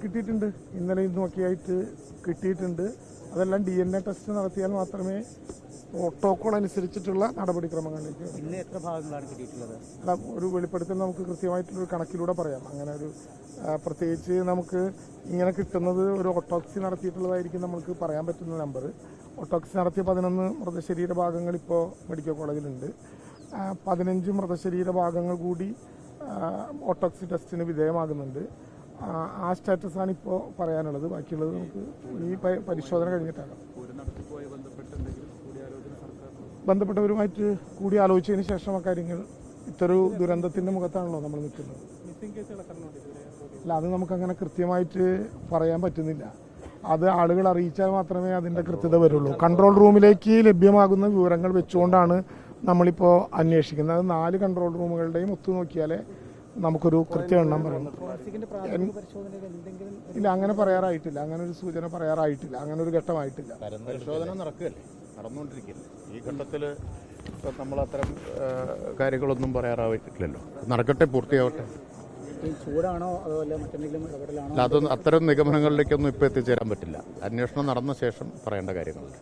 കിട്ടിയിട്ടുണ്ട്. ഇന്നലെ ഇന്നൊക്കെയായിട്ട് കിട്ടിയിട്ടുണ്ട്. അതെല്ലാം DNA ടെസ്റ്റ് നടത്തിയാൽ മാത്രമേ പ്രോട്ടോകോൾ അനുസരിച്ചിട്ടുള്ള നടപടിക്രമങ്ങളിലേക്ക്. ഇന്ന് എത്ര ഭാഗങ്ങളാണ് കിട്ടിയിട്ടുള്ളത്? ഒരു വെളിപ്പെടുത്തൽ നമുക്ക് കൃത്യമായിട്ടൊരു കണക്കിലൂടെ പറയാം. അങ്ങനെ ഒരു പ്രത്യേകിച്ച് നമുക്ക് ഇങ്ങനെ കിട്ടുന്നത് ഒരു ഓട്ടോപ്സി നടത്തിയിട്ടുള്ളതായിരിക്കും നമുക്ക് പറയാൻ പറ്റുന്ന നമ്പർ. ഓട്ടോപ്സി നടത്തിയ 11 മൃതശരീര ഭാഗങ്ങൾ ഇപ്പോൾ മെഡിക്കൽ കോളേജിലുണ്ട്. 15 മൃതശരീര ഭാഗങ്ങൾ കൂടി ഓട്ടോപ്സി ടെസ്റ്റിന് വിധേയമാകുന്നുണ്ട്. ആ സ്റ്റാറ്റസാണ് ഇപ്പോൾ പറയാനുള്ളത്. ബാക്കിയുള്ളത് നമുക്ക് ഈ പരിശോധന കഴിഞ്ഞിട്ടാകാം. ബന്ധപ്പെട്ടവരുമായിട്ട് കൂടി ആലോചിച്ചതിന് ശേഷം അക്കാര്യങ്ങൾ, ഇത്തരൊരു ദുരന്തത്തിന്റെ മുഖത്താണല്ലോ നമ്മൾ നിൽക്കുന്നത്. അല്ല, അത് നമുക്കങ്ങനെ കൃത്യമായിട്ട് പറയാൻ പറ്റുന്നില്ല. അത് ആളുകൾ അറിയിച്ചാൽ മാത്രമേ അതിൻ്റെ കൃത്യത വരുള്ളൂ. കൺട്രോൾ റൂമിലേക്ക് ലഭ്യമാകുന്ന വിവരങ്ങൾ വെച്ചുകൊണ്ടാണ് നമ്മളിപ്പോൾ അന്വേഷിക്കുന്നത്. 4 കൺട്രോൾ റൂമുകളുടെയും ഒത്തുനോക്കിയാലേ നമുക്കൊരു കൃത്യ എണ്ണം പറയും. ഇല്ല, അങ്ങനെ പറയാറായിട്ടില്ല. അങ്ങനെ ഒരു സൂചന പറയാറായിട്ടില്ല. അങ്ങനെ ഒരു ഘട്ടമായിട്ടില്ല. പരിശോധന നടന്നുകൊണ്ടിരിക്കില്ല. ഈ ഘട്ടത്തിൽ നമ്മളത്തരം കാര്യങ്ങളൊന്നും പറയാറായിട്ടില്ലല്ലോ. നടക്കട്ടെ, പൂർത്തിയാവട്ടെ. ചൂടാണോ അതോ മറ്റെന്തെങ്കിലും ഇടപെടലാണോ? അതൊന്നും അത്തരം നിഗമനങ്ങളിലേക്കൊന്നും ഇപ്പോൾ എത്തിച്ചേരാൻ പറ്റില്ല. അന്വേഷണം നടന്ന ശേഷം പറയേണ്ട കാര്യങ്ങളുണ്ട്.